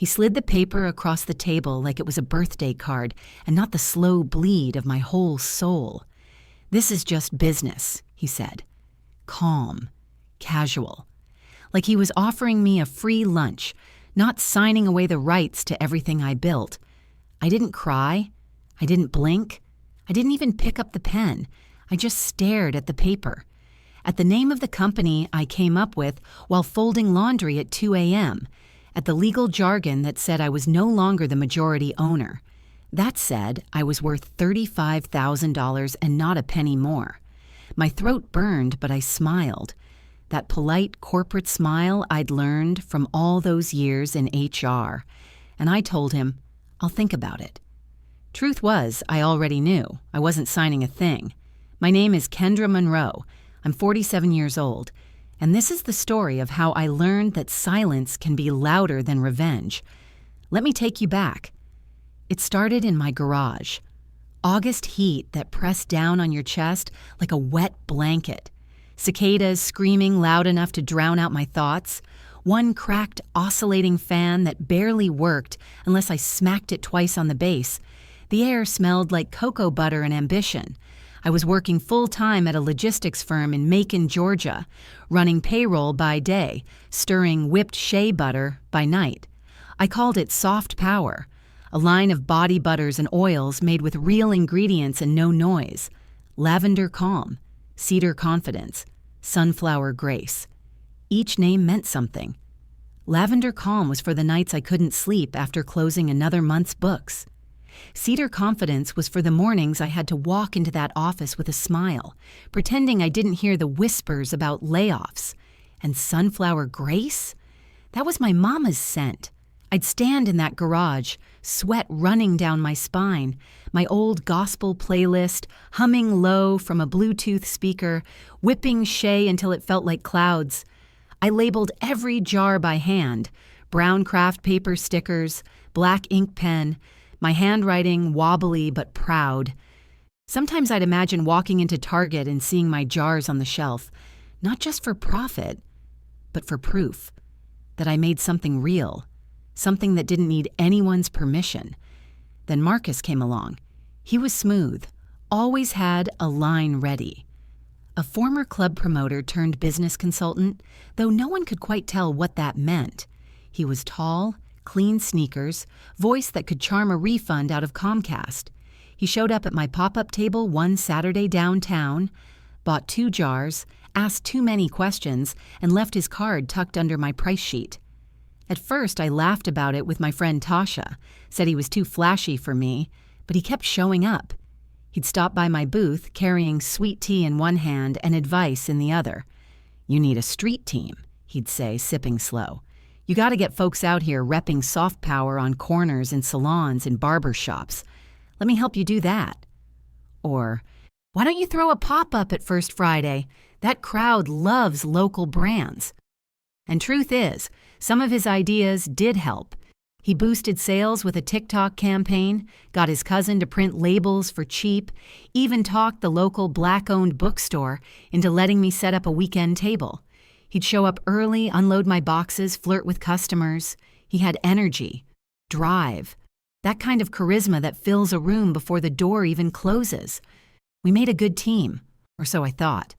He slid the paper across the table like it was a birthday card and not the slow bleed of my whole soul. "This is just business," he said. Calm, casual. Like he was offering me a free lunch, not signing away the rights to everything I built. I didn't cry. I didn't blink. I didn't even pick up the pen. I just stared at the paper. At the name of the company I came up with while folding laundry at 2 a.m., at the legal jargon that said I was no longer the majority owner. That said, I was worth $35,000 and not a penny more. My throat burned, but I smiled. That polite corporate smile I'd learned from all those years in HR. And I told him, "I'll think about it." Truth was, I already knew. I wasn't signing a thing. My name is Kendra Monroe. I'm 47 years old. And this is the story of how I learned that silence can be louder than revenge. Let me take you back. It started in my garage. August heat that pressed down on your chest like a wet blanket. Cicadas screaming loud enough to drown out my thoughts. One cracked, oscillating fan that barely worked unless I smacked it twice on the base. The air smelled like cocoa butter and ambition. I was working full-time at a logistics firm in Macon, Georgia, running payroll by day, stirring whipped shea butter by night. I called it soft power, a line of body butters and oils made with real ingredients and no noise. Lavender calm, cedar confidence, sunflower grace. Each name meant something. Lavender calm was for the nights I couldn't sleep after closing another month's books. Cedar confidence was for the mornings I had to walk into that office with a smile, pretending I didn't hear the whispers about layoffs. And sunflower grace? That was my mama's scent. I'd stand in that garage, sweat running down my spine, my old gospel playlist humming low from a Bluetooth speaker, whipping shea until it felt like clouds. I labeled every jar by hand, brown craft paper stickers, black ink pen, my handwriting wobbly but proud. Sometimes I'd imagine walking into Target and seeing my jars on the shelf, not just for profit, but for proof that I made something real, something that didn't need anyone's permission. Then Marcus came along. He was smooth, always had a line ready. A former club promoter turned business consultant, though no one could quite tell what that meant. He was tall, clean sneakers, voice that could charm a refund out of Comcast. He showed up at my pop-up table one Saturday downtown, bought 2 jars, asked too many questions, and left his card tucked under my price sheet. At first, I laughed about it with my friend Tasha, said he was too flashy for me, but he kept showing up. He'd stop by my booth, carrying sweet tea in one hand and advice in the other. "You need a street team," he'd say, sipping slow. "You got to get folks out here repping soft power on corners and salons and barber shops. Let me help you do that." Or, "Why don't you throw a pop-up at First Friday? That crowd loves local brands." And truth is, some of his ideas did help. He boosted sales with a TikTok campaign, got his cousin to print labels for cheap, even talked the local Black-owned bookstore into letting me set up a weekend table. He'd show up early, unload my boxes, flirt with customers. He had energy, drive, that kind of charisma that fills a room before the door even closes. We made a good team, or so I thought.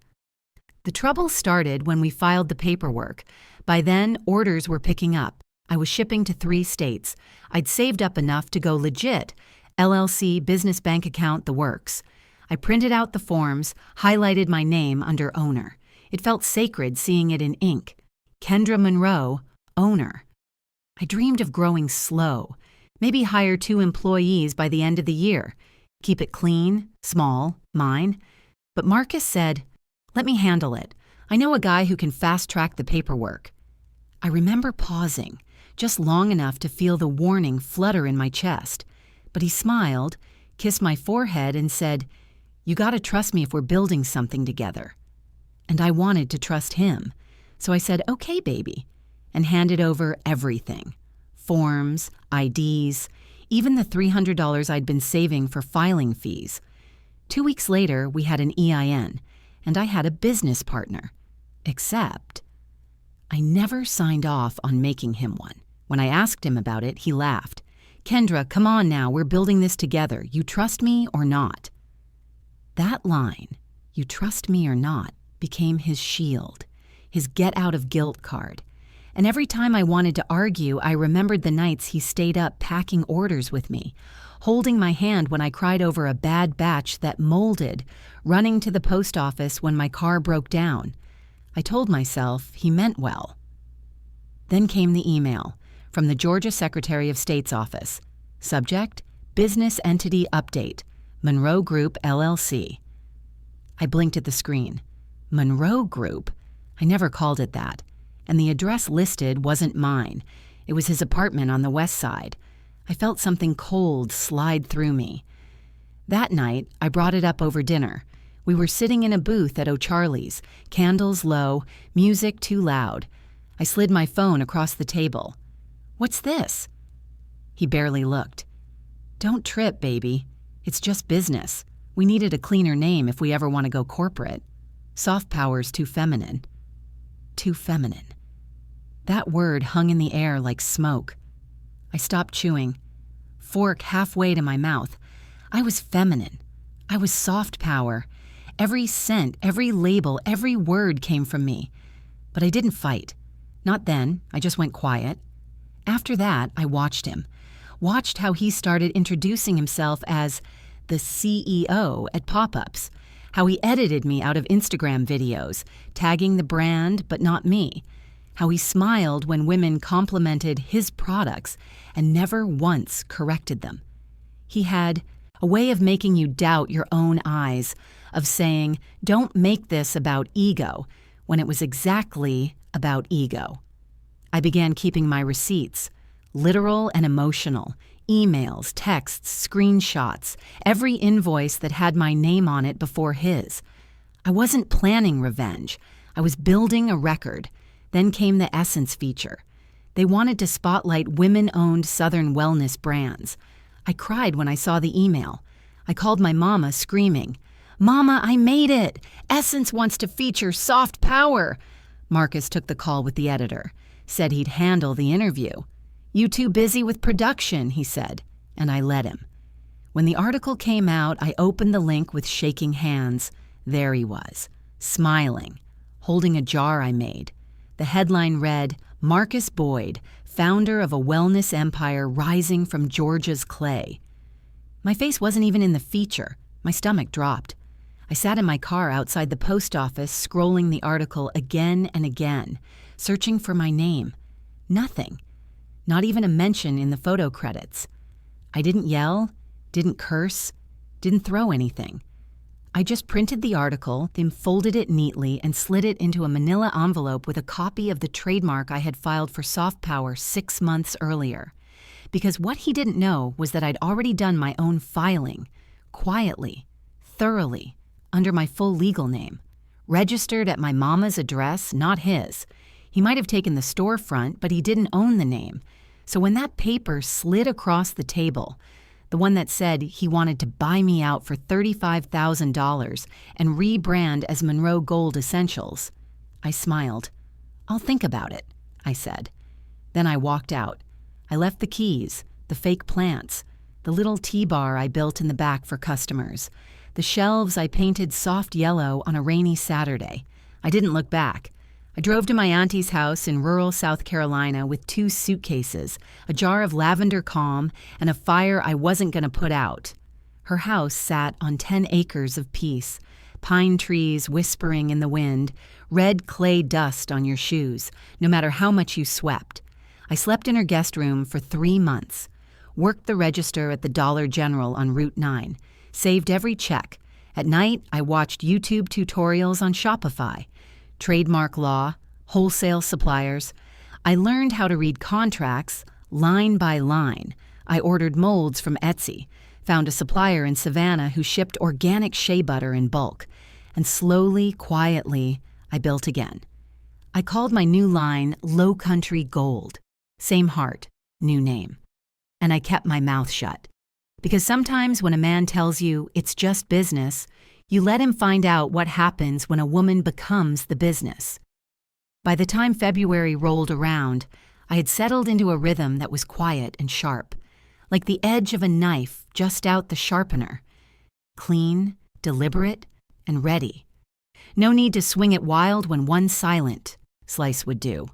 The trouble started when we filed the paperwork. By then, orders were picking up. I was shipping to 3 states. I'd saved up enough to go legit, LLC, business bank account, the works. I printed out the forms, highlighted my name under owner. It felt sacred seeing it in ink. Kendra Monroe, owner. I dreamed of growing slow, maybe hire 2 employees by the end of the year. Keep it clean, small, mine. But Marcus said, "Let me handle it. I know a guy who can fast-track the paperwork." I remember pausing, just long enough to feel the warning flutter in my chest. But he smiled, kissed my forehead, and said, "You gotta trust me if we're building something together." And I wanted to trust him, so I said, "Okay, baby," and handed over everything. Forms, IDs, even the $300 I'd been saving for filing fees. 2 weeks later, we had an EIN, and I had a business partner. Except, I never signed off on making him one. When I asked him about it, he laughed. "Kendra, come on now, we're building this together. You trust me or not?" That line, "you trust me or not," became his shield, his get-out-of-guilt card. And every time I wanted to argue, I remembered the nights he stayed up packing orders with me, holding my hand when I cried over a bad batch that molded, running to the post office when my car broke down. I told myself he meant well. Then came the email from the Georgia Secretary of State's office. Subject, Business Entity Update, Monroe Group, LLC. I blinked at the screen. Monroe Group? I never called it that. And the address listed wasn't mine. It was his apartment on the west side. I felt something cold slide through me. That night, I brought it up over dinner. We were sitting in a booth at O'Charlie's, candles low, music too loud. I slid my phone across the table. "What's this?" He barely looked. "Don't trip, baby. It's just business. We needed a cleaner name if we ever want to go corporate. Soft power's too feminine." Too feminine. That word hung in the air like smoke. I stopped chewing. Fork halfway to my mouth. I was feminine. I was soft power. Every scent, every label, every word came from me. But I didn't fight. Not then. I just went quiet. After that, I watched him. Watched how he started introducing himself as the CEO at pop-ups. How he edited me out of Instagram videos, tagging the brand but not me. How he smiled when women complimented his products and never once corrected them. He had a way of making you doubt your own eyes, of saying, "Don't make this about ego," when it was exactly about ego. I began keeping my receipts, literal and emotional, emails, texts, screenshots, every invoice that had my name on it before his. I wasn't planning revenge. I was building a record. Then came the Essence feature. They wanted to spotlight women-owned Southern wellness brands. I cried when I saw the email. I called my mama screaming, "Mama, I made it! Essence wants to feature soft power!" Marcus took the call with the editor. Said he'd handle the interview. "You too busy with production," he said, and I let him. When the article came out, I opened the link with shaking hands. There he was, smiling, holding a jar I made. The headline read, "Marcus Boyd, founder of a wellness empire rising from Georgia's clay." My face wasn't even in the feature. My stomach dropped. I sat in my car outside the post office, scrolling the article again and again, searching for my name. Nothing. Not even a mention in the photo credits. I didn't yell, didn't curse, didn't throw anything. I just printed the article, then folded it neatly and slid it into a manila envelope with a copy of the trademark I had filed for Soft Power 6 months earlier. Because what he didn't know was that I'd already done my own filing, quietly, thoroughly, under my full legal name. Registered at my mama's address, not his. He might have taken the storefront, but he didn't own the name. So when that paper slid across the table, the one that said he wanted to buy me out for $35,000 and rebrand as Monroe Gold Essentials, I smiled. "I'll think about it," I said. Then I walked out. I left the keys, the fake plants, the little tea bar I built in the back for customers, the shelves I painted soft yellow on a rainy Saturday. I didn't look back. I drove to my auntie's house in rural South Carolina with 2 suitcases, a jar of lavender calm, and a fire I wasn't going to put out. Her house sat on 10 acres of peace, pine trees whispering in the wind, red clay dust on your shoes, no matter how much you swept. I slept in her guest room for 3 months, worked the register at the Dollar General on Route 9, saved every check. At night, I watched YouTube tutorials on Shopify, trademark law, wholesale suppliers. I learned how to read contracts line by line. I ordered molds from Etsy, found a supplier in Savannah who shipped organic shea butter in bulk, and slowly, quietly, I built again. I called my new line Low Country Gold. Same heart, new name. And I kept my mouth shut. Because sometimes when a man tells you it's just business, you let him find out what happens when a woman becomes the business. By the time February rolled around, I had settled into a rhythm that was quiet and sharp, like the edge of a knife just out the sharpener. Clean, deliberate, and ready. No need to swing it wild when one's silent, Slice would do.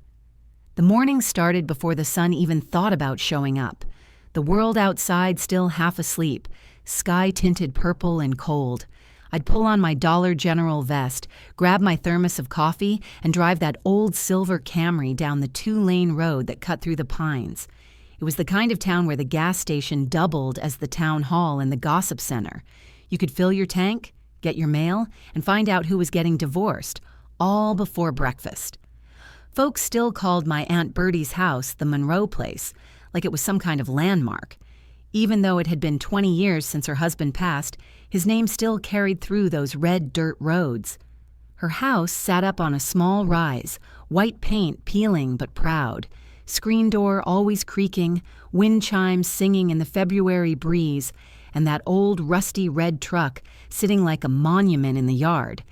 The morning started before the sun even thought about showing up. The world outside still half asleep, sky tinted purple and cold. I'd pull on my Dollar General vest, grab my thermos of coffee, and drive that old silver Camry down the 2-lane road that cut through the pines. It was the kind of town where the gas station doubled as the town hall and the gossip center. You could fill your tank, get your mail, and find out who was getting divorced, all before breakfast. Folks still called my Aunt Bertie's house the Monroe Place, like it was some kind of landmark. Even though it had been 20 years since her husband passed, his name still carried through those red dirt roads. Her house sat up on a small rise, white paint peeling but proud, screen door always creaking, wind chimes singing in the February breeze, and that old rusty red truck sitting like a monument in the yard.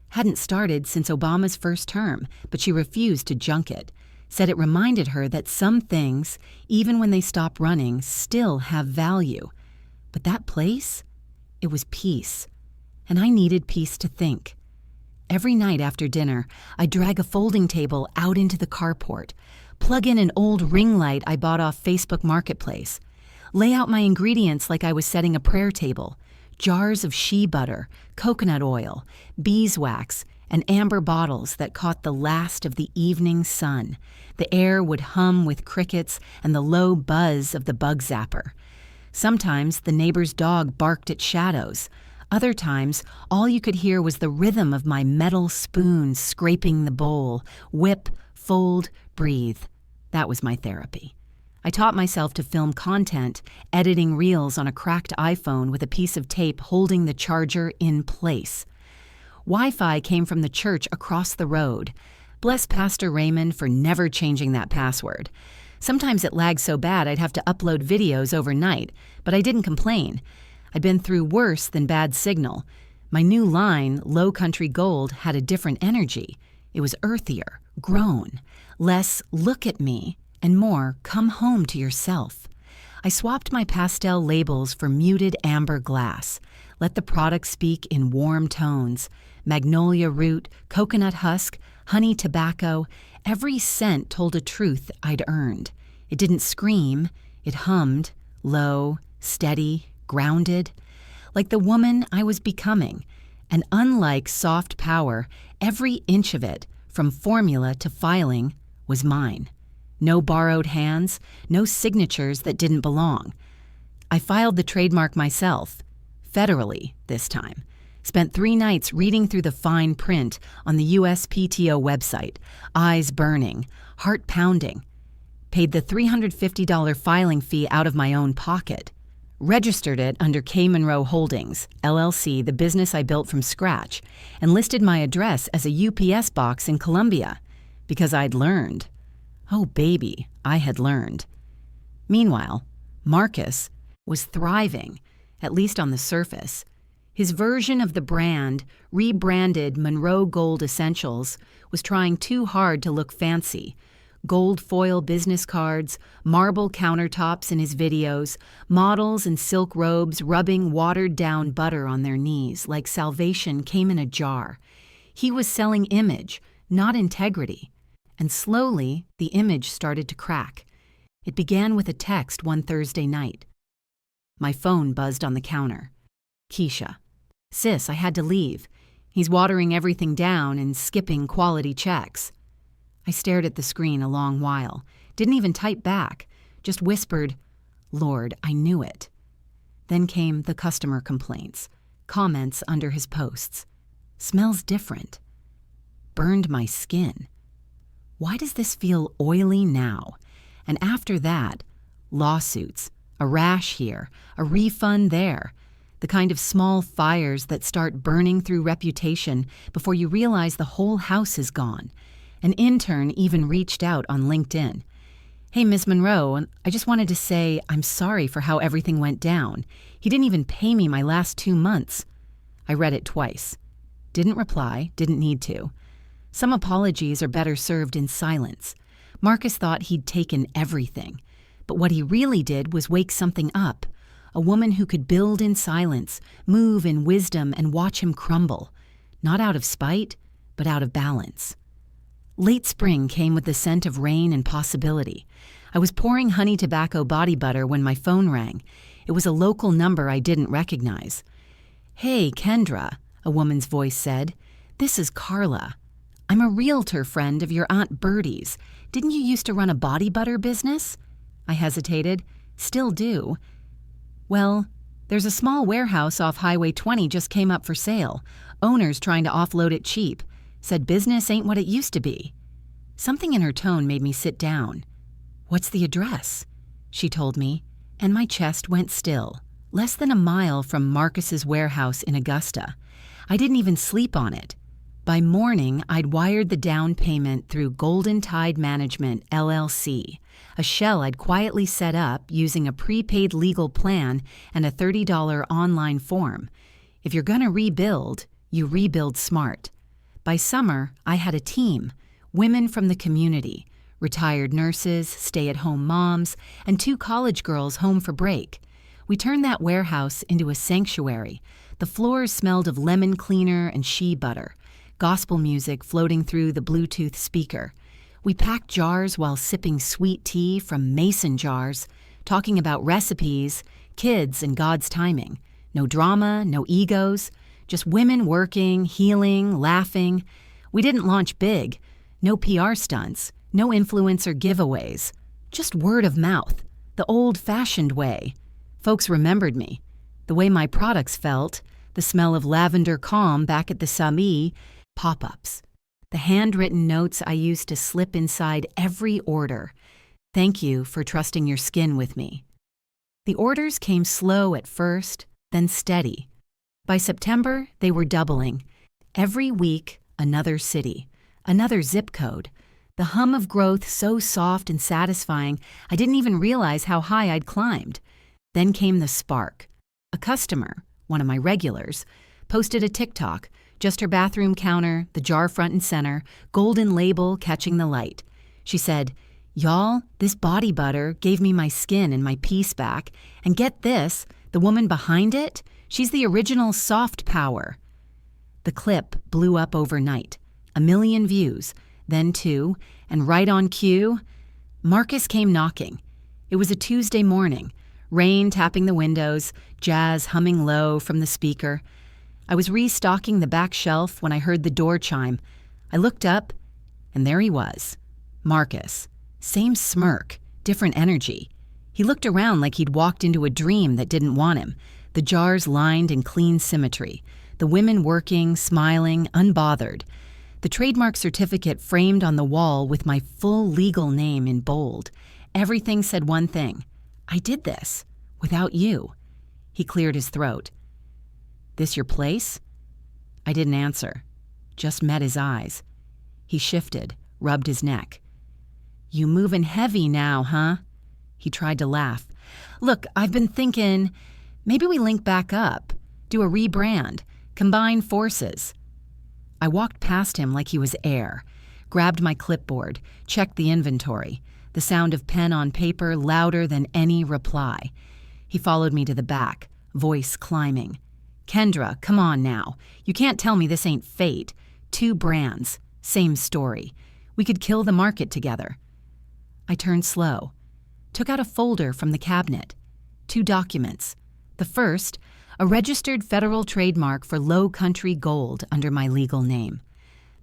Hadn't started since Obama's first term, but she refused to junk it. Said it reminded her that some things, even when they stop running, still have value. But that place? It was peace. And I needed peace to think. Every night after dinner, I'd drag a folding table out into the carport, plug in an old ring light I bought off Facebook Marketplace, lay out my ingredients like I was setting a prayer table, jars of shea butter, coconut oil, beeswax, and amber bottles that caught the last of the evening sun. The air would hum with crickets and the low buzz of the bug zapper. Sometimes the neighbor's dog barked at shadows. Other times, all you could hear was the rhythm of my metal spoon scraping the bowl. Whip, fold, breathe. That was my therapy. I taught myself to film content, editing reels on a cracked iPhone with a piece of tape holding the charger in place. Wi-Fi came from the church across the road. Bless Pastor Raymond for never changing that password. Sometimes it lagged so bad I'd have to upload videos overnight, but I didn't complain. I'd been through worse than bad signal. My new line, Low Country Gold, had a different energy. It was earthier, grown, less look at me, and more come home to yourself. I swapped my pastel labels for muted amber glass. Let the product speak in warm tones. Magnolia root, coconut husk, honey tobacco. Every scent told a truth I'd earned. It didn't scream. It hummed, low, steady, grounded. Like the woman I was becoming. And unlike soft power, every inch of it, from formula to filing, was mine. No borrowed hands, no signatures that didn't belong. I filed the trademark myself, federally this time. Spent 3 nights reading through the fine print on the USPTO website, eyes burning, heart pounding. Paid the $350 filing fee out of my own pocket. Registered it under K. Monroe Holdings, LLC, the business I built from scratch, and listed my address as a UPS box in Columbia, because I'd learned. Oh, baby, I had learned. Meanwhile, Marcus was thriving, at least on the surface. His version of the brand, rebranded Monroe Gold Essentials, was trying too hard to look fancy. Gold foil business cards, marble countertops in his videos, models in silk robes rubbing watered-down butter on their knees like salvation came in a jar. He was selling image, not integrity. And slowly, the image started to crack. It began with a text one Thursday night. My phone buzzed on the counter. Keisha. Sis, I had to leave. He's watering everything down and skipping quality checks. I stared at the screen a long while, didn't even type back, just whispered, Lord, I knew it. Then came the customer complaints, comments under his posts. Smells different. Burned my skin. Why does this feel oily now? And after that, lawsuits, a rash here, a refund there, the kind of small fires that start burning through reputation before you realize the whole house is gone. An intern even reached out on LinkedIn. Hey, Ms. Monroe, I just wanted to say I'm sorry for how everything went down. He didn't even pay me my last 2 months. I read it twice. Didn't reply, didn't need to. Some apologies are better served in silence. Marcus thought he'd taken everything, but what he really did was wake something up, a woman who could build in silence, move in wisdom, and watch him crumble, not out of spite, but out of balance. Late spring came with the scent of rain and possibility. I was pouring honey tobacco body butter when my phone rang. It was a local number I didn't recognize. "Hey, Kendra," a woman's voice said. "This is Carla. I'm a realtor friend of your Aunt Bertie's. Didn't you used to run a body butter business?" I hesitated. "Still do." "Well, there's a small warehouse off Highway 20 just came up for sale. Owner's trying to offload it cheap. Said business ain't what it used to be." Something in her tone made me sit down. "What's the address?" she told me, and my chest went still. Less than a mile from Marcus's warehouse in Augusta. I didn't even sleep on it. By morning, I'd wired the down payment through Golden Tide Management, LLC, a shell I'd quietly set up using a prepaid legal plan and a $30 online form. If you're gonna rebuild, you rebuild smart. By summer, I had a team, women from the community, retired nurses, stay-at-home moms, and 2 college girls home for break. We turned that warehouse into a sanctuary. The floors smelled of lemon cleaner and shea butter, gospel music floating through the Bluetooth speaker. We packed jars while sipping sweet tea from mason jars, talking about recipes, kids, and God's timing. No drama, no egos, just women working, healing, laughing. We didn't launch big. No PR stunts, no influencer giveaways. Just word of mouth, the old-fashioned way. Folks remembered me, the way my products felt, the smell of lavender calm back at the Sami, pop-ups, the handwritten notes I used to slip inside every order. "Thank you for trusting your skin with me." The orders came slow at first, then steady. By September, they were doubling. Every week, another city, another zip code. The hum of growth so soft and satisfying, I didn't even realize how high I'd climbed. Then came the spark. A customer, one of my regulars, posted a TikTok, just her bathroom counter, the jar front and center, golden label catching the light. She said, "Y'all, this body butter gave me my skin and my peace back. And get this, the woman behind it, she's the original soft power." The clip blew up overnight. 1 million views, then 2, and right on cue, Marcus came knocking. It was a Tuesday morning, rain tapping the windows, jazz humming low from the speaker. I was restocking the back shelf when I heard the door chime. I looked up, and there he was, Marcus. Same smirk, different energy. He looked around like he'd walked into a dream that didn't want him. The jars lined in clean symmetry, the women working, smiling, unbothered. The trademark certificate framed on the wall with my full legal name in bold. Everything said one thing: I did this, without you. He cleared his throat. "This your place?" I didn't answer, just met his eyes. He shifted, rubbed his neck. "You moving heavy now, huh?" He tried to laugh. "Look, I've been thinking, maybe we link back up, do a rebrand, combine forces." I walked past him like he was air, grabbed my clipboard, checked the inventory, the sound of pen on paper louder than any reply. He followed me to the back, voice climbing. "Kendra, come on now. You can't tell me this ain't fate. 2 brands, same story. We could kill the market together." I turned slow, took out a folder from the cabinet. 2 documents. The first, a registered federal trademark for Low Country Gold under my legal name.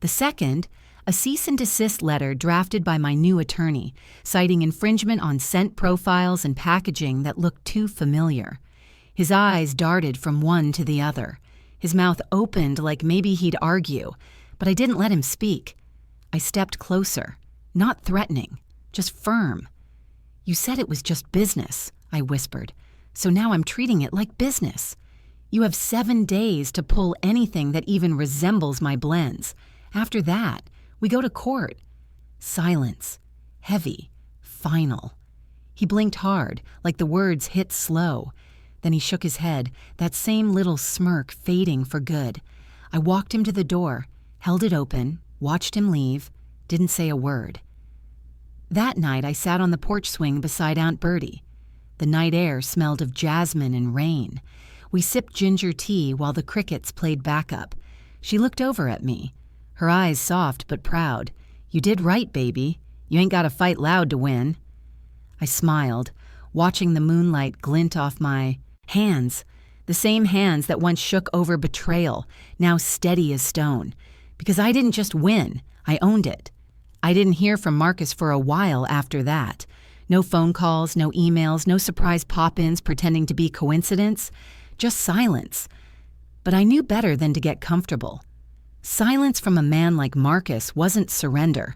The second, a cease and desist letter drafted by my new attorney, citing infringement on scent profiles and packaging that looked too familiar. His eyes darted from one to the other. His mouth opened like maybe he'd argue, but I didn't let him speak. I stepped closer, not threatening, just firm. "You said it was just business," I whispered, "so now I'm treating it like business. You have 7 days to pull anything that even resembles my blends. After that, we go to court." Silence, heavy, final. He blinked hard, like the words hit slow. Then he shook his head, that same little smirk fading for good. I walked him to the door, held it open, watched him leave, didn't say a word. That night I sat on the porch swing beside Aunt Bertie. The night air smelled of jasmine and rain. We sipped ginger tea while the crickets played backup. She looked over at me, her eyes soft but proud. "You did right, baby. You ain't gotta fight loud to win." I smiled, watching the moonlight glint off my hands, the same hands that once shook over betrayal, now steady as stone. Because I didn't just win, I owned it. I didn't hear from Marcus for a while after that. No phone calls, no emails, no surprise pop-ins pretending to be coincidence, just silence. But I knew better than to get comfortable. Silence from a man like Marcus wasn't surrender.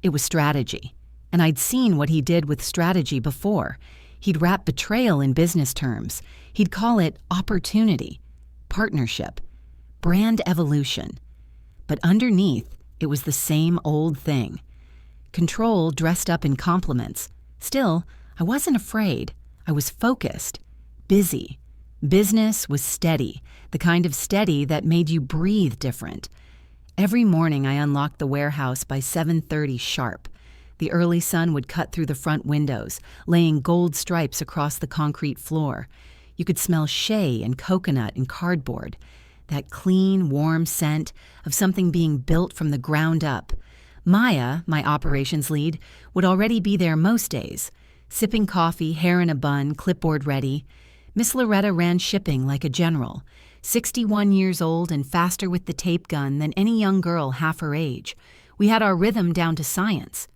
It was strategy. And I'd seen what he did with strategy before. He'd wrap betrayal in business terms. He'd call it opportunity, partnership, brand evolution. But underneath, it was the same old thing. Control dressed up in compliments. Still, I wasn't afraid. I was focused, busy. Business was steady, the kind of steady that made you breathe different. Every morning I unlocked the warehouse by 7:30 sharp. The early sun would cut through the front windows, laying gold stripes across the concrete floor. You could smell shea and coconut and cardboard, that clean, warm scent of something being built from the ground up. Maya, my operations lead, would already be there most days, sipping coffee, hair in a bun, clipboard ready. Miss Loretta ran shipping like a general, 61 years old and faster with the tape gun than any young girl half her age. We had our rhythm down to science.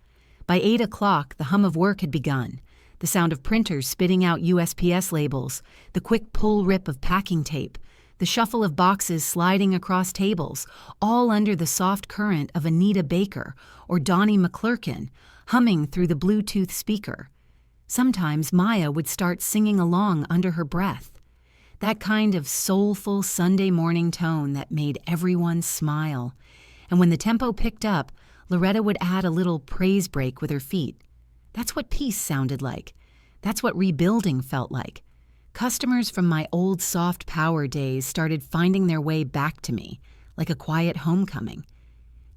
By 8 o'clock, the hum of work had begun. The sound of printers spitting out USPS labels, the quick pull-rip of packing tape, the shuffle of boxes sliding across tables, all under the soft current of Anita Baker or Donnie McClurkin, humming through the Bluetooth speaker. Sometimes Maya would start singing along under her breath. That kind of soulful Sunday morning tone that made everyone smile. And when the tempo picked up, Loretta would add a little praise break with her feet. That's what peace sounded like. That's what rebuilding felt like. Customers from my old soft power days started finding their way back to me, like a quiet homecoming.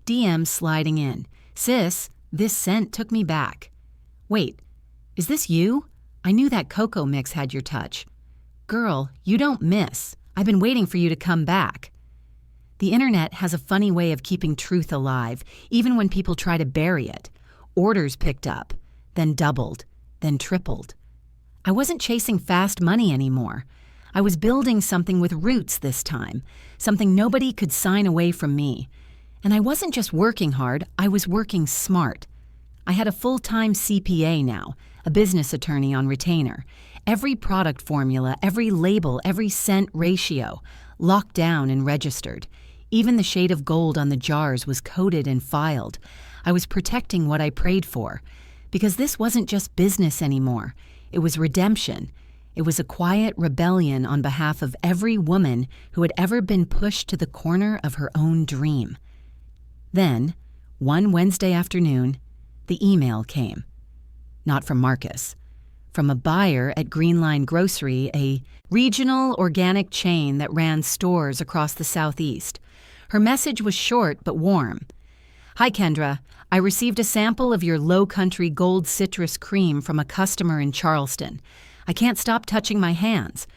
DM sliding in. "Sis, this scent took me back." "Wait, is this you? I knew that cocoa mix had your touch." "Girl, you don't miss. I've been waiting for you to come back." The internet has a funny way of keeping truth alive, even when people try to bury it. Orders picked up, then doubled, then tripled. I wasn't chasing fast money anymore. I was building something with roots this time, something nobody could sign away from me. And I wasn't just working hard, I was working smart. I had a full-time CPA now, a business attorney on retainer. Every product formula, every label, every cent ratio, locked down and registered. Even the shade of gold on the jars was coded and filed. I was protecting what I prayed for. Because this wasn't just business anymore. It was redemption. It was a quiet rebellion on behalf of every woman who had ever been pushed to the corner of her own dream. Then, one Wednesday afternoon, the email came. Not from Marcus. From a buyer at Greenline Grocery, a regional organic chain that ran stores across the Southeast. Her message was short but warm. "Hi, Kendra. I received a sample of your Low Country Gold Citrus Cream from a customer in Charleston. I can't stop touching my hands.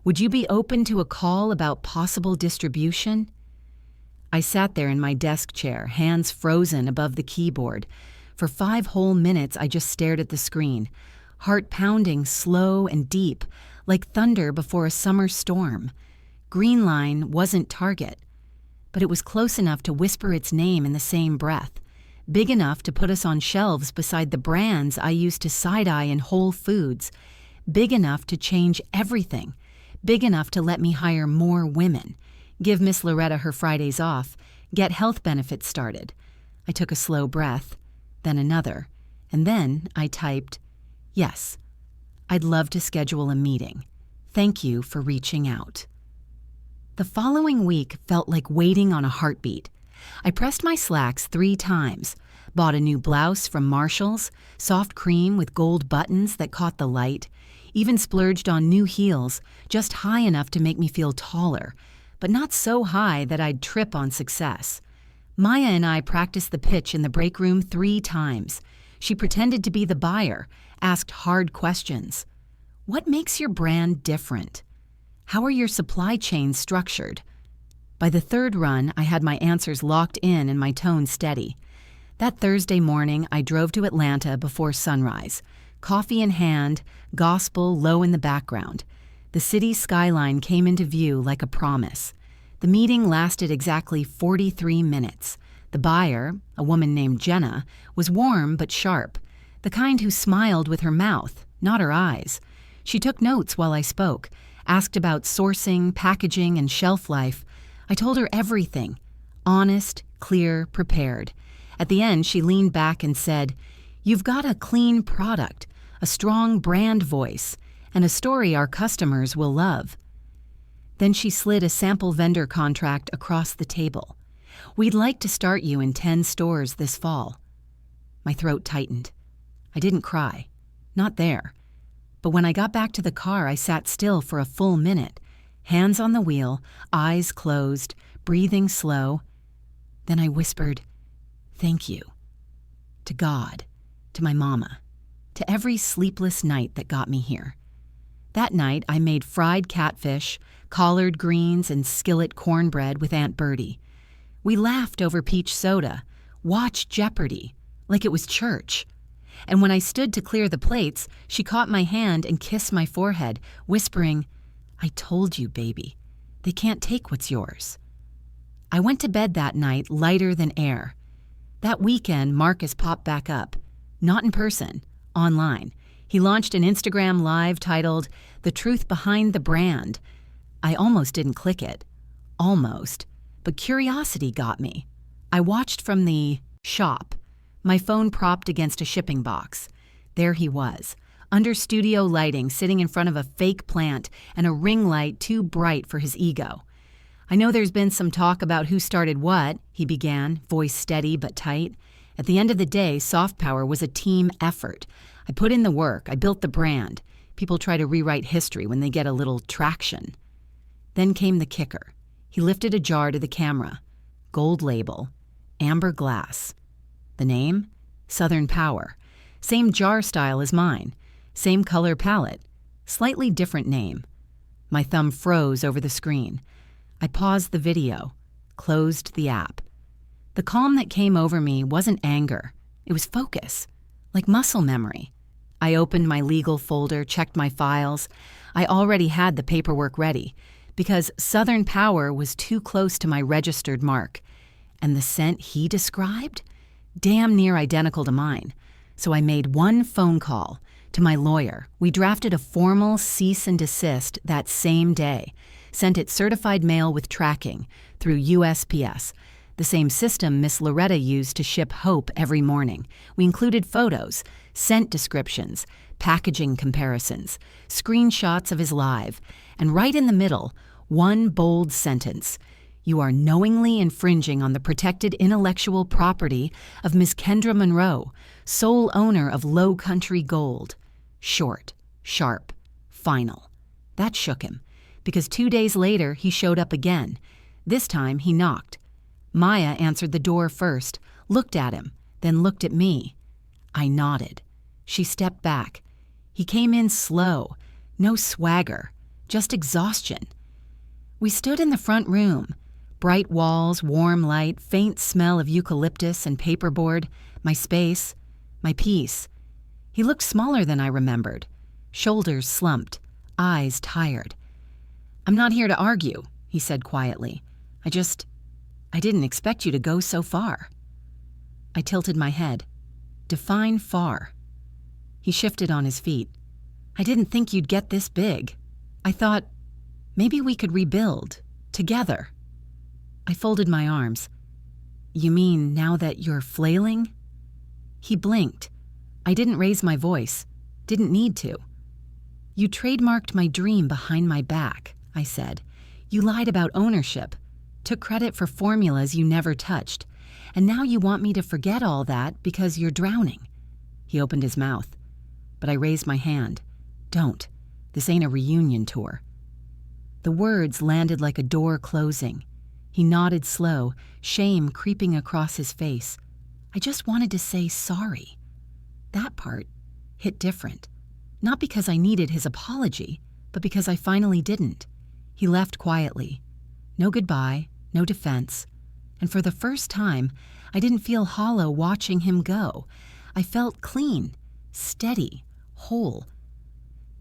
Would you be open to a call about possible distribution?" I sat there in my desk chair, hands frozen above the keyboard. For 5 whole minutes, I just stared at the screen, heart pounding slow and deep, like thunder before a summer storm. Greenline wasn't Target, but it was close enough to whisper its name in the same breath. Big enough to put us on shelves beside the brands I used to side-eye in Whole Foods. Big enough to change everything. Big enough to let me hire more women. Give Miss Loretta her Fridays off. Get health benefits started. I took a slow breath, then another, and then I typed, "Yes, I'd love to schedule a meeting. Thank you for reaching out." The following week felt like waiting on a heartbeat. I pressed my slacks 3 times, bought a new blouse from Marshall's, soft cream with gold buttons that caught the light, even splurged on new heels, just high enough to make me feel taller, but not so high that I'd trip on success. Maya and I practiced the pitch in the break room 3 times. She pretended to be the buyer, asked hard questions. What makes your brand different? How are your supply chains structured? By the third run, I had my answers locked in and my tone steady. That Thursday morning, I drove to Atlanta before sunrise. Coffee in hand, gospel low in the background. The city's skyline came into view like a promise. The meeting lasted exactly 43 minutes. The buyer, a woman named Jenna, was warm but sharp, the kind who smiled with her mouth, not her eyes. She took notes while I spoke, asked about sourcing, packaging, and shelf life. I told her everything. Honest, clear, prepared. At the end, she leaned back and said, "You've got a clean product, a strong brand voice, and a story our customers will love." Then she slid a sample vendor contract across the table. "We'd like to start you in 10 stores this fall." My throat tightened. I didn't cry. Not there. But when I got back to the car, I sat still for a full minute, hands on the wheel, eyes closed, breathing slow. Then I whispered, "Thank you." To God, to my mama, to every sleepless night that got me here. That night, I made fried catfish, collard greens, and skillet cornbread with Aunt Bertie. We laughed over peach soda, watched Jeopardy, like it was church. And when I stood to clear the plates, she caught my hand and kissed my forehead, whispering, "I told you, baby, they can't take what's yours." I went to bed that night lighter than air. That weekend, Marcus popped back up. Not in person, online. He launched an Instagram live titled, "The Truth Behind the Brand." I almost didn't click it. Almost. But curiosity got me. I watched from the shop, my phone propped against a shipping box. There he was, under studio lighting, sitting in front of a fake plant and a ring light too bright for his ego. "I know there's been some talk about who started what," he began, voice steady but tight. "At the end of the day, Soft Power was a team effort. I put in the work. I built the brand. People try to rewrite history when they get a little traction." Then came the kicker. He lifted a jar to the camera. Gold label, amber glass. The name? Southern Power. Same jar style as mine. Same color palette. Slightly different name. My thumb froze over the screen. I paused the video, closed the app. The calm that came over me wasn't anger. It was focus, like muscle memory. I opened my legal folder, checked my files. I already had the paperwork ready, because Southern Power was too close to my registered mark. And the scent he described? Damn near identical to mine. So I made one phone call to my lawyer. We drafted a formal cease and desist that same day, sent it certified mail with tracking through USPS, the same system Miss Loretta used to ship Hope every morning. We included photos, scent descriptions, packaging comparisons, screenshots of his live, and right in the middle, one bold sentence: "You are knowingly infringing on the protected intellectual property of Ms. Kendra Monroe, sole owner of Low Country Gold." Short, sharp, final. That shook him, because 2 days later he showed up again. This time he knocked. Maya answered the door first, looked at him, then looked at me. I nodded. She stepped back. He came in slow, no swagger, just exhaustion. We stood in the front room. Bright walls, warm light, faint smell of eucalyptus and paperboard, my space, my peace. He looked smaller than I remembered, shoulders slumped, eyes tired. "I'm not here to argue," he said quietly. I didn't expect you to go so far." I tilted my head. Define far. He shifted on his feet. "I didn't think you'd get this big. I thought maybe we could rebuild, together." I folded my arms. "You mean now that you're flailing?" He blinked. I didn't raise my voice. Didn't need to. "You trademarked my dream behind my back," I said. "You lied about ownership, took credit for formulas you never touched, and now you want me to forget all that because you're drowning." He opened his mouth, but I raised my hand. "Don't. This ain't a reunion tour." The words landed like a door closing. He nodded slow, shame creeping across his face. "I just wanted to say sorry." That part hit different. Not because I needed his apology, but because I finally didn't. He left quietly. No goodbye, no defense. And for the first time, I didn't feel hollow watching him go. I felt clean, steady, whole.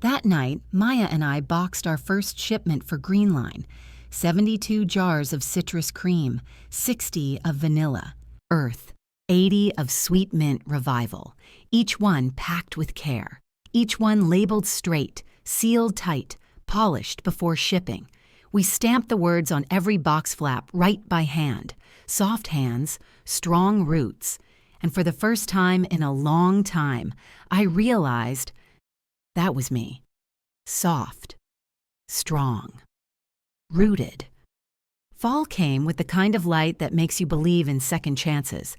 That night, Maya and I boxed our first shipment for Greenline, 72 jars of citrus cream, 60 of vanilla, earth, 80 of sweet mint revival, each one packed with care, each one labeled straight, sealed tight, polished before shipping. We stamped the words on every box flap right by hand, soft hands, strong roots, and for the first time in a long time, I realized that was me. Soft, strong, rooted. Fall came with the kind of light that makes you believe in second chances.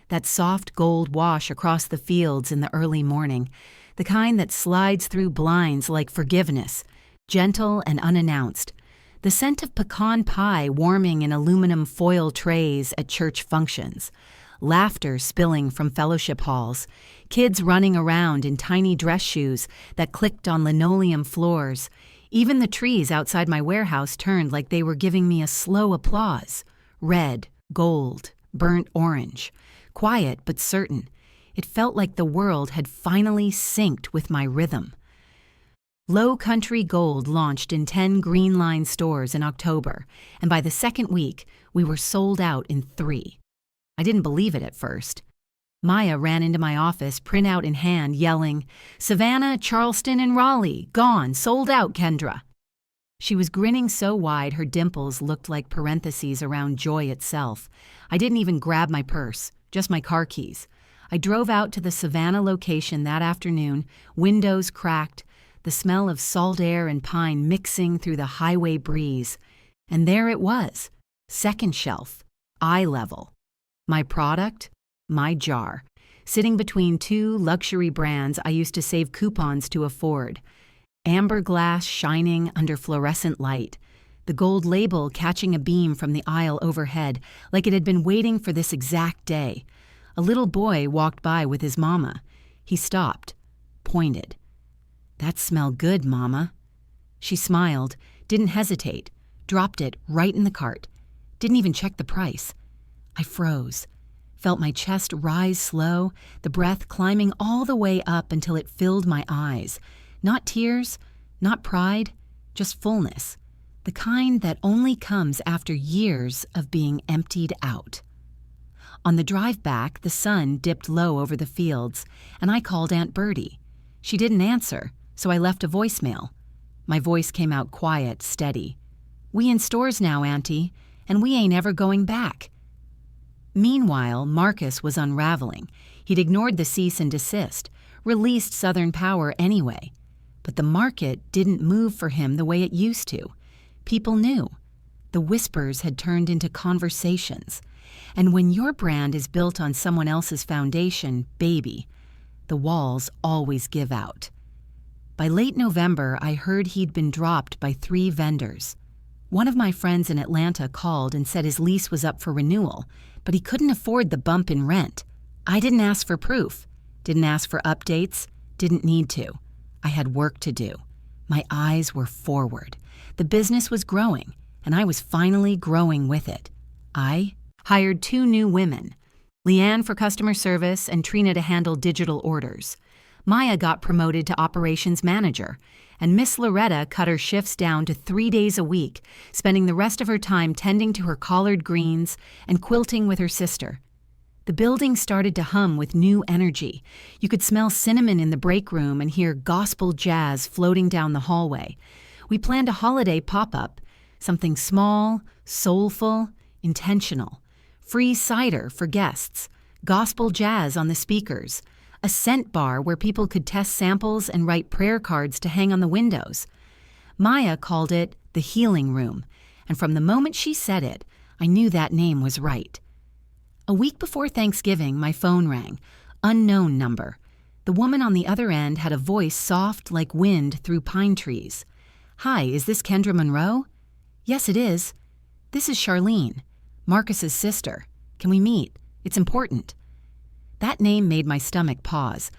That soft gold wash across the fields in the early morning, the kind that slides through blinds like forgiveness, gentle and unannounced. The scent of pecan pie warming in aluminum foil trays at church functions. Laughter spilling from fellowship halls. Kids running around in tiny dress shoes that clicked on linoleum floors. Even the trees outside my warehouse turned like they were giving me a slow applause. Red, gold, burnt orange. Quiet but certain. It felt like the world had finally synced with my rhythm. Low Country Gold launched in 10 Greenline stores in October, and by the second week, we were sold out in 3. I didn't believe it at first. Maya ran into my office, printout in hand, yelling, "Savannah, Charleston, and Raleigh, gone, sold out, Kendra." She was grinning so wide her dimples looked like parentheses around joy itself. I didn't even grab my purse, just my car keys. I drove out to the Savannah location that afternoon, windows cracked, the smell of salt air and pine mixing through the highway breeze. And there it was, second shelf, eye level. My product, my jar, sitting between 2 luxury brands I used to save coupons to afford. Amber glass shining under fluorescent light, the gold label catching a beam from the aisle overhead like it had been waiting for this exact day. A little boy walked by with his mama. He stopped, pointed. "That smell good, Mama." She smiled, didn't hesitate, dropped it right in the cart, didn't even check the price. I froze, felt my chest rise slow, the breath climbing all the way up until it filled my eyes. Not tears, not pride, just fullness, the kind that only comes after years of being emptied out. On the drive back, the sun dipped low over the fields, and I called Aunt Bertie. She didn't answer, so I left a voicemail. My voice came out quiet, steady. "We in stores now, Auntie, and we ain't ever going back." Meanwhile, Marcus was unraveling. He'd ignored the cease and desist, released Southern Power anyway. But the market didn't move for him the way it used to. People knew. The whispers had turned into conversations. And when your brand is built on someone else's foundation, baby, the walls always give out. By late November, I heard he'd been dropped by 3 vendors. One of my friends in Atlanta called and said his lease was up for renewal, but he couldn't afford the bump in rent. I didn't ask for proof, didn't ask for updates, didn't need to. I had work to do. My eyes were forward. The business was growing, and I was finally growing with it. I hired 2 new women, Leanne for customer service and Trina to handle digital orders. Maya got promoted to operations manager, and Miss Loretta cut her shifts down to 3 days a week, spending the rest of her time tending to her collard greens and quilting with her sister. The building started to hum with new energy. You could smell cinnamon in the break room and hear gospel jazz floating down the hallway. We planned a holiday pop-up, something small, soulful, intentional. Free cider for guests, gospel jazz on the speakers, a scent bar where people could test samples and write prayer cards to hang on the windows. Maya called it the Healing Room, and from the moment she said it, I knew that name was right. A week before Thanksgiving, my phone rang. Unknown number. The woman on the other end had a voice soft like wind through pine trees. "Hi, is this Kendra Monroe?" "Yes, it is." "This is Charlene, Marcus's sister. Can we meet? It's important." That name made my stomach pause.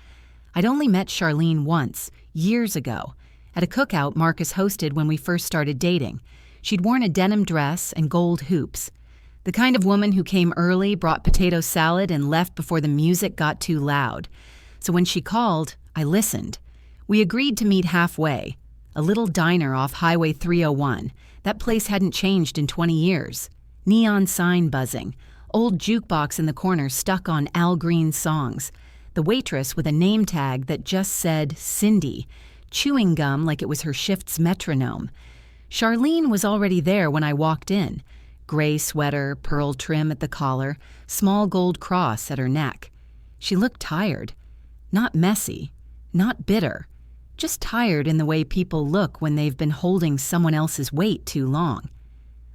I'd only met Charlene once, years ago, at a cookout Marcus hosted when we first started dating. She'd worn a denim dress and gold hoops. The kind of woman who came early, brought potato salad, and left before the music got too loud. So when she called, I listened. We agreed to meet halfway, a little diner off Highway 301. That place hadn't changed in 20 years. Neon sign buzzing, old jukebox in the corner stuck on Al Green's songs, the waitress with a name tag that just said Cindy, chewing gum like it was her shift's metronome. Charlene was already there when I walked in. Gray sweater, pearl trim at the collar, small gold cross at her neck. She looked tired. Not messy, not bitter. Just tired in the way people look when they've been holding someone else's weight too long.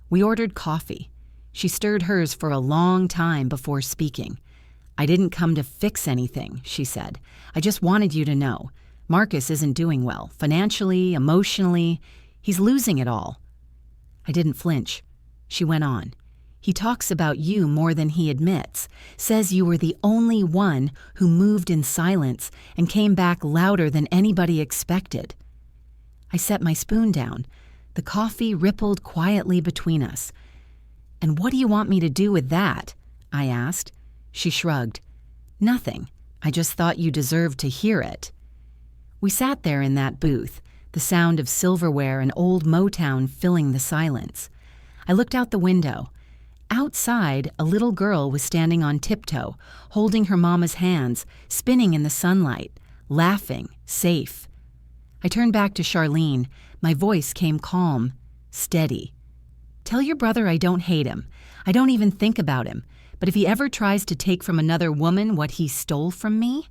We ordered coffee. She stirred hers for a long time before speaking. "I didn't come to fix anything," she said. "I just wanted you to know. Marcus isn't doing well, financially, emotionally. He's losing it all." I didn't flinch. She went on. "He talks about you more than he admits, says you were the only one who moved in silence and came back louder than anybody expected." I set my spoon down. The coffee rippled quietly between us. "And what do you want me to do with that?" I asked. She shrugged. "Nothing. I just thought you deserved to hear it." We sat there in that booth, the sound of silverware and old Motown filling the silence. I looked out the window. Outside, a little girl was standing on tiptoe, holding her mama's hands, spinning in the sunlight, laughing, safe. I turned back to Charlene. My voice came calm, steady. "Tell your brother I don't hate him. I don't even think about him. But if he ever tries to take from another woman what he stole from me,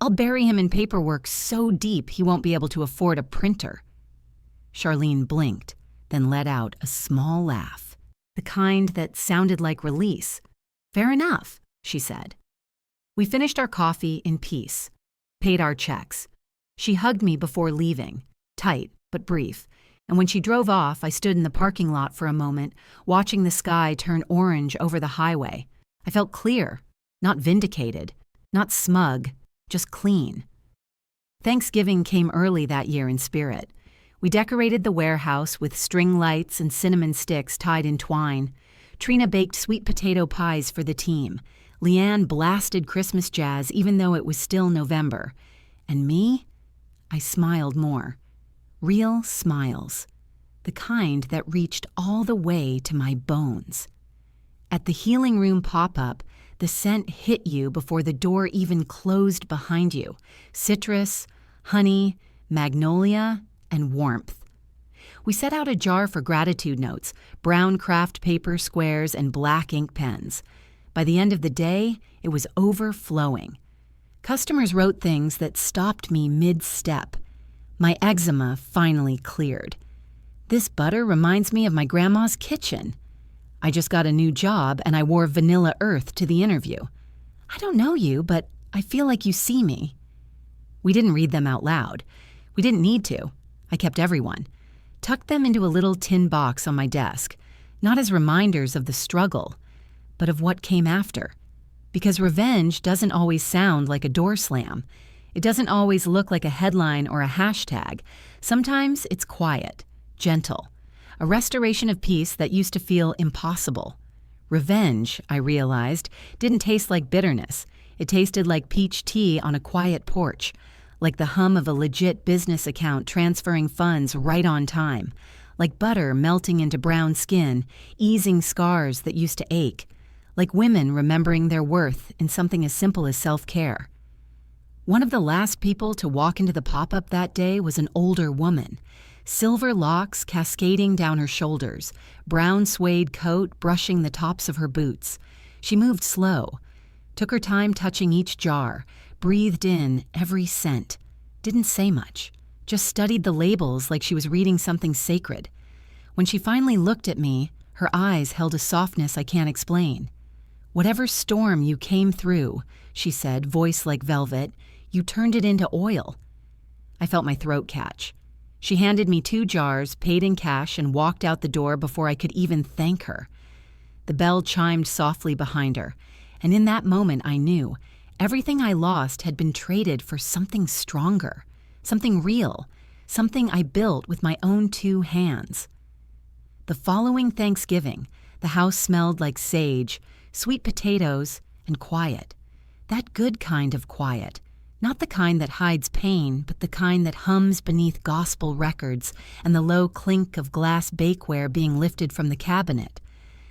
I'll bury him in paperwork so deep he won't be able to afford a printer." Charlene blinked, then let out a small laugh, the kind that sounded like release. "Fair enough," she said. We finished our coffee in peace, paid our checks. She hugged me before leaving, tight but brief, and when she drove off, I stood in the parking lot for a moment, watching the sky turn orange over the highway. I felt clear, not vindicated, not smug, just clean. Thanksgiving came early that year in spirit. We decorated the warehouse with string lights and cinnamon sticks tied in twine. Trina baked sweet potato pies for the team. Leanne blasted Christmas jazz even though it was still November. And me? I smiled more. Real smiles. The kind that reached all the way to my bones. At the healing room pop-up, the scent hit you before the door even closed behind you. Citrus, honey, magnolia, and warmth. We set out a jar for gratitude notes, brown craft paper squares, and black ink pens. By the end of the day, it was overflowing. Customers wrote things that stopped me mid-step. My eczema finally cleared. "This butter reminds me of my grandma's kitchen." I just got a new job and I wore Vanilla Earth to the interview. "I don't know you, but I feel like you see me." We didn't read them out loud. We didn't need to. I kept everyone. Tucked them into a little tin box on my desk, not as reminders of the struggle, but of what came after. Because revenge doesn't always sound like a door slam. It doesn't always look like a headline or a hashtag. Sometimes it's quiet, gentle. A restoration of peace that used to feel impossible. Revenge, I realized, didn't taste like bitterness. It tasted like peach tea on a quiet porch, like the hum of a legit business account transferring funds right on time, like butter melting into brown skin, easing scars that used to ache, like women remembering their worth in something as simple as self-care. One of the last people to walk into the pop-up that day was an older woman. Silver locks cascading down her shoulders, brown suede coat brushing the tops of her boots. She moved slow, took her time touching each jar, breathed in every scent, didn't say much, just studied the labels like she was reading something sacred. When she finally looked at me, her eyes held a softness I can't explain. "Whatever storm you came through," she said, voice like velvet, "you turned it into oil." I felt my throat catch. She handed me 2 jars, paid in cash, and walked out the door before I could even thank her. The bell chimed softly behind her, and in that moment I knew Everything I lost had been traded for something stronger, something real, something I built with my own 2 hands. The following Thanksgiving, the house smelled like sage, sweet potatoes, and quiet. That good kind of quiet. Not the kind that hides pain, but the kind that hums beneath gospel records and the low clink of glass bakeware being lifted from the cabinet.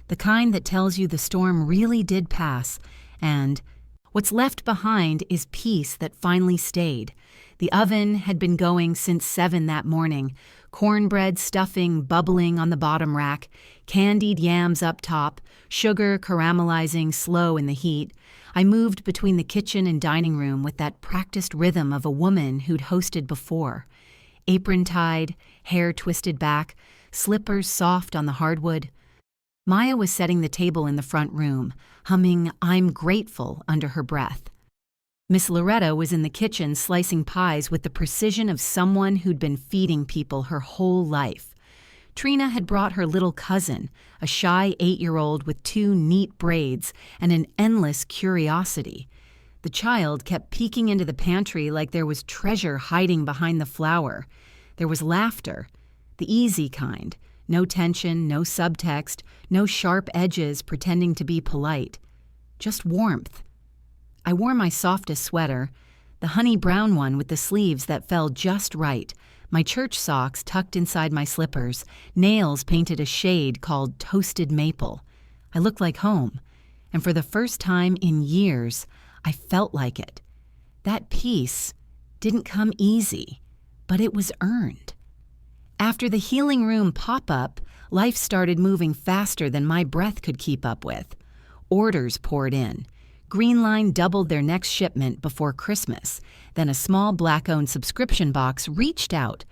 The kind that tells you the storm really did pass, and what's left behind is peace that finally stayed. The oven had been going since 7 that morning, cornbread stuffing bubbling on the bottom rack, candied yams up top, sugar caramelizing slow in the heat. I moved between the kitchen and dining room with that practiced rhythm of a woman who'd hosted before. Apron tied, hair twisted back, slippers soft on the hardwood. Maya was setting the table in the front room, humming "I'm Grateful" under her breath. Miss Loretta was in the kitchen slicing pies with the precision of someone who'd been feeding people her whole life. Trina had brought her little cousin, a shy 8-year-old with 2 neat braids and an endless curiosity. The child kept peeking into the pantry like there was treasure hiding behind the flour. There was laughter, the easy kind, no tension, no subtext, no sharp edges pretending to be polite. Just warmth. I wore my softest sweater, the honey brown one with the sleeves that fell just right, my church socks tucked inside my slippers, nails painted a shade called toasted maple. I looked like home, and for the first time in years, I felt like it. That peace didn't come easy, but it was earned. After the healing room pop-up, life started moving faster than my breath could keep up with. Orders poured in. Greenline doubled their next shipment before Christmas. Then a small Black-owned subscription box reached out,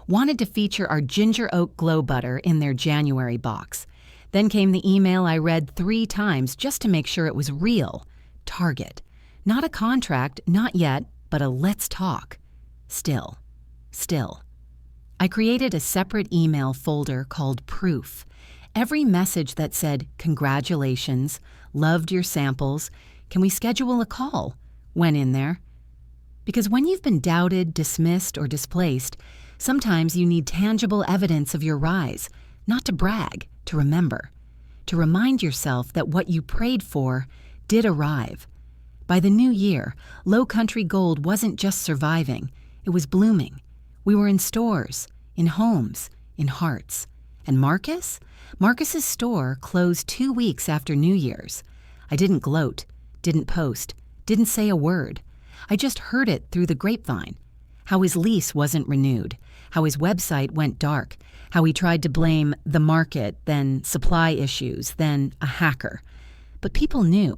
wanted to feature our ginger oak glow butter in their January box. Then came the email I read 3 times just to make sure it was real. Target. Not a contract, not yet, but a let's talk. Still. I created a separate email folder called Proof. Every message that said, "Congratulations, loved your samples, can we schedule a call?" went in there. Because when you've been doubted, dismissed, or displaced, sometimes you need tangible evidence of your rise, not to brag, to remember. To remind yourself that what you prayed for did arrive. By the new year, Low Country Gold wasn't just surviving, it was blooming. We were in stores, in homes, in hearts. And Marcus? Marcus's store closed 2 weeks after New Year's. I didn't gloat, didn't post, didn't say a word. I just heard it through the grapevine. How his lease wasn't renewed, how his website went dark, how he tried to blame the market, then supply issues, then a hacker. But people knew.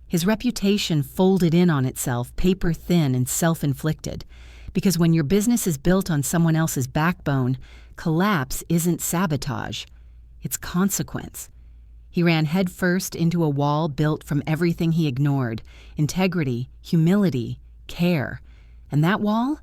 His reputation folded in on itself, paper thin and self-inflicted. Because when your business is built on someone else's backbone, collapse isn't sabotage, it's consequence. He ran headfirst into a wall built from everything he ignored: integrity, humility, care. And that wall?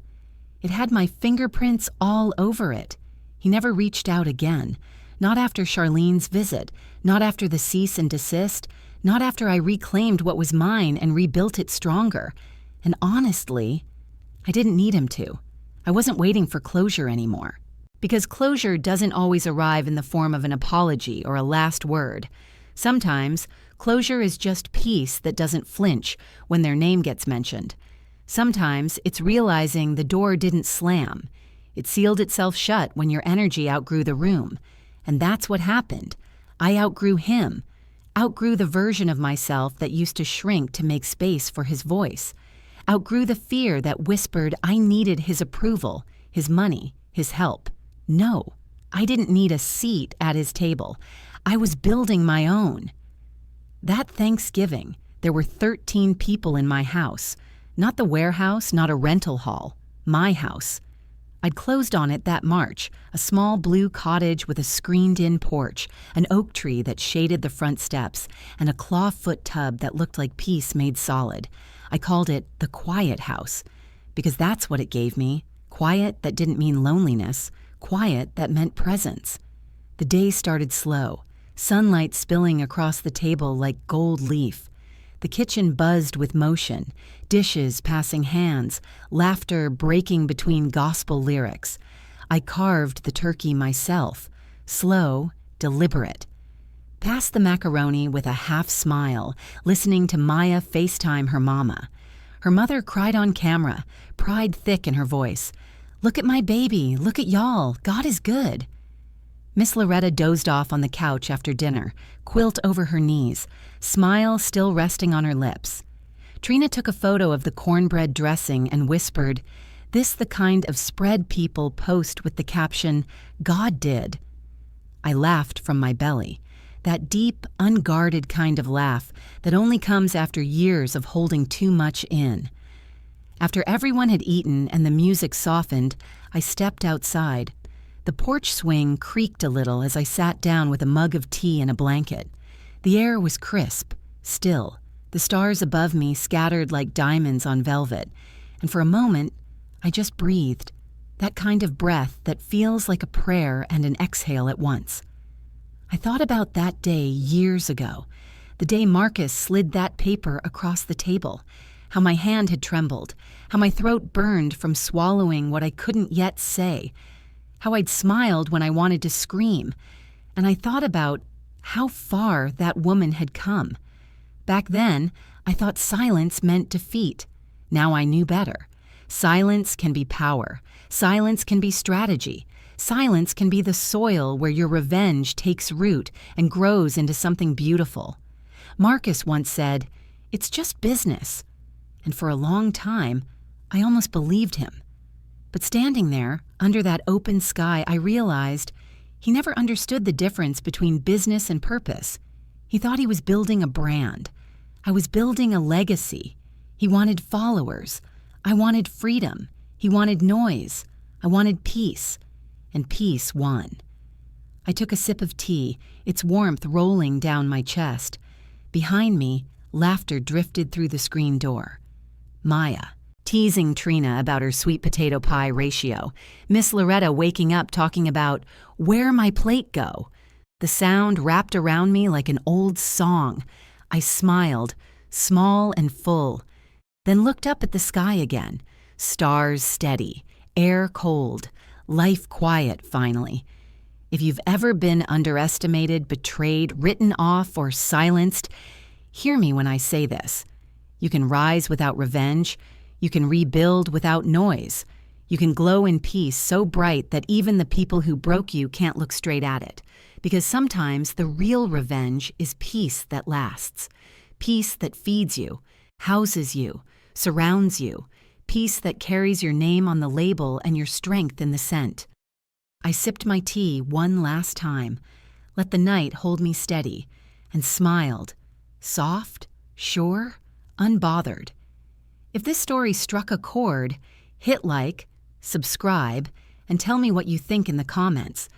It had my fingerprints all over it. He never reached out again. Not after Charlene's visit, not after the cease and desist, not after I reclaimed what was mine and rebuilt it stronger. And honestly, I didn't need him to. I wasn't waiting for closure anymore. Because closure doesn't always arrive in the form of an apology or a last word. Sometimes, closure is just peace that doesn't flinch when their name gets mentioned. Sometimes, it's realizing the door didn't slam. It sealed itself shut when your energy outgrew the room. And that's what happened. I outgrew him. Outgrew the version of myself that used to shrink to make space for his voice. Outgrew the fear that whispered I needed his approval, his money, his help. No, I didn't need a seat at his table. I was building my own. That Thanksgiving, there were 13 people in my house. Not the warehouse, not a rental hall. My house. I'd closed on it that March, a small blue cottage with a screened-in porch, an oak tree that shaded the front steps, and a clawfoot tub that looked like peace made solid. I called it the Quiet House, because that's what it gave me. Quiet that didn't mean loneliness. Quiet that meant presence. The day started slow, sunlight spilling across the table like gold leaf. The kitchen buzzed with motion, dishes passing hands, laughter breaking between gospel lyrics. I carved the turkey myself, slow, deliberate. Passed the macaroni with a half smile, listening to Maya FaceTime her mama. Her mother cried on camera, pride thick in her voice. "Look at my baby, look at y'all, God is good." Miss Loretta dozed off on the couch after dinner, quilt over her knees, smile still resting on her lips. Trina took a photo of the cornbread dressing and whispered, "This the kind of spread people post with the caption, 'God did.'" I laughed from my belly, that deep, unguarded kind of laugh that only comes after years of holding too much in. After everyone had eaten and the music softened, I stepped outside. The porch swing creaked a little as I sat down with a mug of tea and a blanket. The air was crisp, still, the stars above me scattered like diamonds on velvet, and for a moment, I just breathed, that kind of breath that feels like a prayer and an exhale at once. I thought about that day years ago, the day Marcus slid that paper across the table, how my hand had trembled, how my throat burned from swallowing what I couldn't yet say, how I'd smiled when I wanted to scream, and I thought about how far that woman had come. Back then, I thought silence meant defeat. Now I knew better. Silence can be power. Silence can be strategy. Silence can be the soil where your revenge takes root and grows into something beautiful. Marcus once said, "It's just business." And for a long time, I almost believed him. But standing there, under that open sky, I realized he never understood the difference between business and purpose. He thought he was building a brand. I was building a legacy. He wanted followers. I wanted freedom. He wanted noise. I wanted peace. And peace won. I took a sip of tea, its warmth rolling down my chest. Behind me, laughter drifted through the screen door. Maya, teasing Trina about her sweet potato pie ratio. Miss Loretta waking up talking about where my plate go. The sound wrapped around me like an old song. I smiled, small and full, then looked up at the sky again. Stars steady, air cold, life quiet finally. If you've ever been underestimated, betrayed, written off, or silenced, hear me when I say this. You can rise without revenge. You can rebuild without noise. You can glow in peace so bright that even the people who broke you can't look straight at it. Because sometimes the real revenge is peace that lasts. Peace that feeds you, houses you, surrounds you. Peace that carries your name on the label and your strength in the scent. I sipped my tea one last time, let the night hold me steady, and smiled. Soft, sure, unbothered. If this story struck a chord, hit like, subscribe, and tell me what you think in the comments.